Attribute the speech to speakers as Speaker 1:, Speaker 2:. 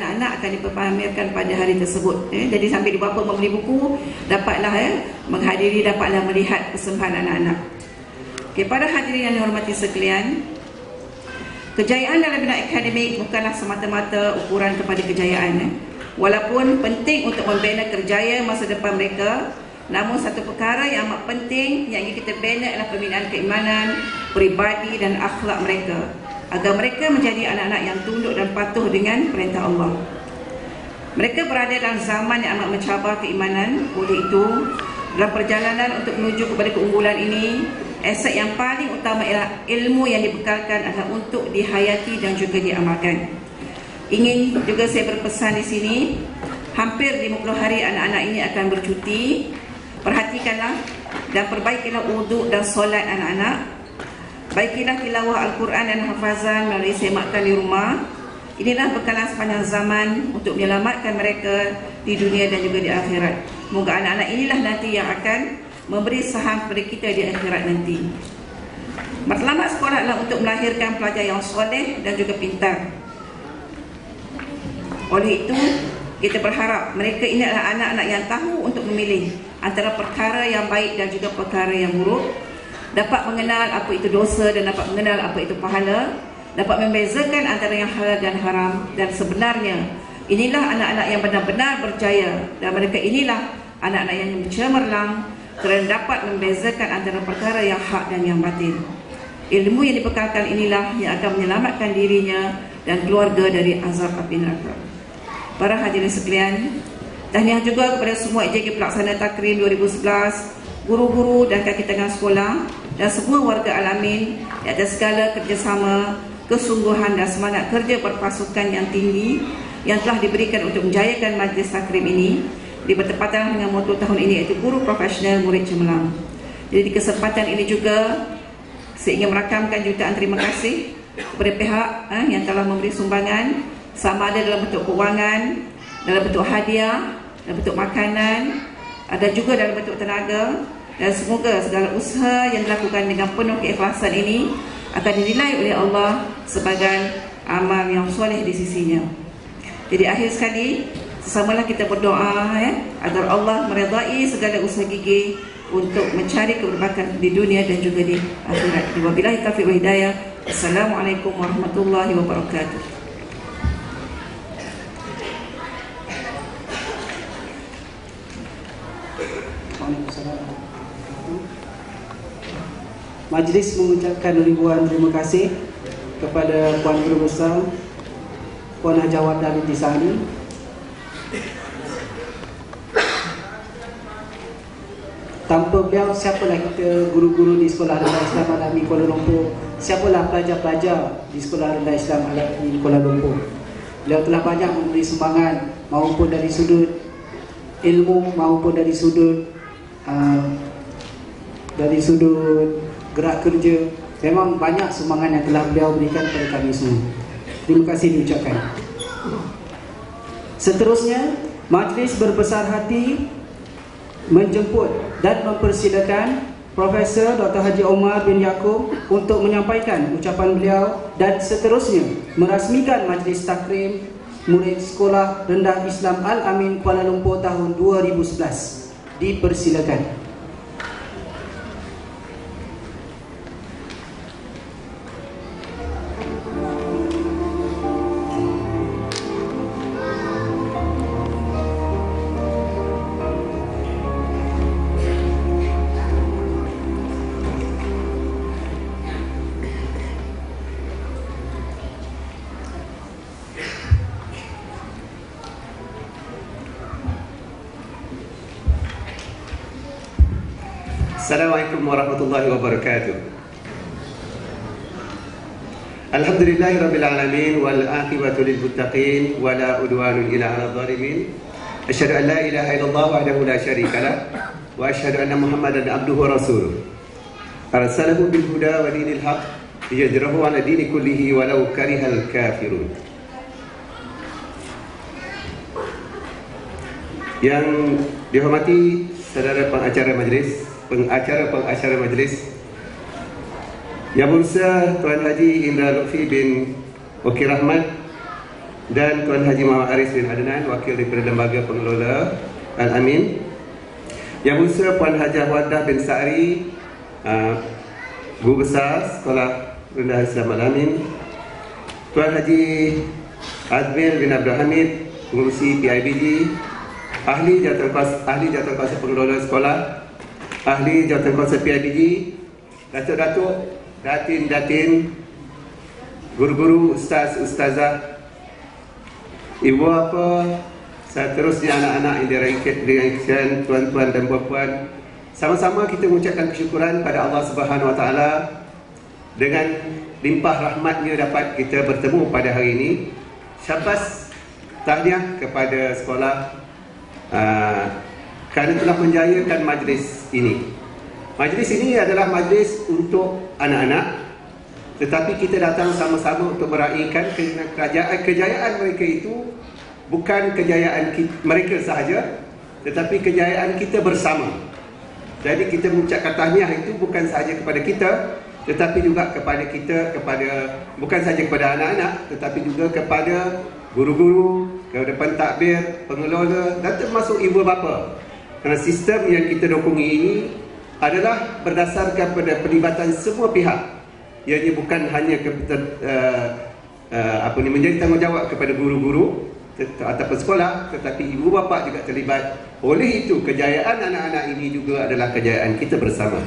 Speaker 1: anak akan dipamerkan pada hari tersebut. Jadi sambil bapa membeli buku, dapatlah menghadiri, dapatlah melihat persembahan anak-anak. Para hadirin yang dihormati sekalian, kejayaan dalam bidang akademik bukanlah semata-mata ukuran kepada kejayaan. Walaupun penting untuk membina kerjaya masa depan mereka, namun satu perkara yang amat penting yang ingin kita bina adalah pembinaan keimanan, peribadi dan akhlak mereka, agar mereka menjadi anak-anak yang tunduk dan patuh dengan perintah Allah. Mereka berada dalam zaman yang amat mencabar keimanan. Oleh itu, dalam perjalanan untuk menuju kepada keunggulan ini, aset yang paling utama ialah ilmu yang dibekalkan adalah untuk dihayati dan juga diamalkan. Ingin juga saya berpesan di sini, hampir 50 hari anak-anak ini akan bercuti. Perhatikanlah dan perbaikilah wuduk dan solat anak-anak. Baikilah tilawah Al-Quran dan hafazan melalui semakan di rumah. Inilah bekalan sepanjang zaman untuk menyelamatkan mereka di dunia dan juga di akhirat. Moga anak-anak inilah nanti yang akan memberi saham kepada kita di akhirat nanti. Matlamat sekolah adalah untuk melahirkan pelajar yang soleh dan juga pintar. Oleh itu, kita berharap mereka ini adalah anak-anak yang tahu untuk memilih antara perkara yang baik dan juga perkara yang buruk, dapat mengenal apa itu dosa dan dapat mengenal apa itu pahala, dapat membezakan antara yang halal dan haram. Dan sebenarnya inilah anak-anak yang benar-benar berjaya, dan mereka inilah anak-anak yang cemerlang kerana dapat membezakan antara perkara yang hak dan yang batil. Ilmu yang dibekalkan inilah yang akan menyelamatkan dirinya dan keluarga dari azab api neraka. Para hadirin sekalian, tahniah juga kepada semua EJG pelaksana takrim 2011, guru-guru dan kaki tangan sekolah dan semua warga Al-Amin di atas segala kerjasama, kesungguhan dan semangat kerja berpasukan yang tinggi yang telah diberikan untuk menjayakan majlis takrim ini di bertepatan dengan moto tahun ini, iaitu guru profesional murid cemerlang. Jadi di kesempatan ini juga saya ingin merakamkan jutaan terima kasih kepada pihak yang telah memberi sumbangan, sama ada dalam bentuk kewangan, dalam bentuk hadiah, dalam bentuk makanan, ada juga dalam bentuk tenaga. Dan semoga segala usaha yang dilakukan dengan penuh keikhlasan ini akan dinilai oleh Allah sebagai amal yang soleh di sisinya. Jadi akhir sekali, sesamalah kita berdoa agar Allah meredai segala usaha gigih untuk mencari keberkatan di dunia dan juga di akhirat. Wabillahi taufiq wal hidayah. Assalamualaikum warahmatullahi wabarakatuh.
Speaker 2: Majlis mengucapkan ribuan terima kasih kepada Puan Guru Besar Puan Hajawat Dalit Tisani. Tanpa beliau, siapalah kita guru-guru di Sekolah Rendah Islam Al-Amin Kuala Lumpur, siapalah pelajar-pelajar di Sekolah Rendah Islam Al-Amin Kuala Lumpur. Beliau telah banyak memberi sumbangan, maupun dari sudut ilmu maupun dari sudut gerak kerja. Memang banyak sumbangan yang telah beliau berikan kepada kami semua. Terima kasih diucapkan. Seterusnya, majlis berbesar hati menjemput dan mempersilakan Profesor Dr. Haji Omar bin Yaakob untuk menyampaikan ucapan beliau dan seterusnya merasmikan majlis takrim murid Sekolah Rendah Islam Al-Amin Kuala Lumpur tahun 2011. Dipersilakan.
Speaker 3: Assalamualaikum warahmatullahi wabarakatuh. Alhamdulillahi rabbil alamin wal aqibatu lil muttaqin wa la udwana illa 'alal zalimin. Asyhadu an la ilaha illallah wahdahu la syarika lah wa asyhadu anna Muhammadan abduhu wa rasuluh. Arsalahu bil huda wa dinil haqq liyajrahu 'ala dini kullihi walau karihal kafirun. Yang dihormati saudara pengacara majlis, pengacara majlis, Yang Berusaha Tuan Haji Indra Lutfi bin Wakil Rahmat, dan Tuan Haji Muhammad Aris bin Adnan, wakil daripada Lembaga Pengelola Al-Amin. Yang Berusaha Puan Hajah Wardah bin Sa'ri, Guru Besar Sekolah Rendah Islam Al-Amin. Tuan Haji Azmir bin Abdul Hamid, Pengurusi PIBG, Ahli Jawatankuasa Pengelola Sekolah, Ahli Jawatankuasa PIBG, Datuk-datuk, datin-datin, guru-guru, ustaz, ustazah, ibu bapa, seterusnya anak-anak yang diraikan, tuan-tuan dan puan-puan, sama-sama kita mengucapkan kesyukuran pada Allah Subhanahu Wa Taala dengan limpah rahmatnya dapat kita bertemu pada hari ini. Syabas, tahniah kepada sekolah kerana telah menjayakan majlis ini. Majlis ini adalah majlis untuk anak-anak, tetapi kita datang sama-sama untuk meraihkan kejayaan mereka itu bukan kejayaan mereka sahaja, tetapi kejayaan kita bersama. Jadi kita mengucapkan tahniah itu bukan sahaja kepada kita, tetapi juga bukan sahaja kepada anak-anak, tetapi juga kepada guru-guru, kepada pentadbir, pengelola dan termasuk ibu bapa. Kerana sistem yang kita dokongi ini adalah berdasarkan pada pelibatan semua pihak. Ianya bukan hanya menjadi tanggungjawab kepada guru-guru ataupun sekolah, tetapi ibu bapa juga terlibat. Oleh itu, kejayaan anak-anak ini juga adalah kejayaan kita bersama.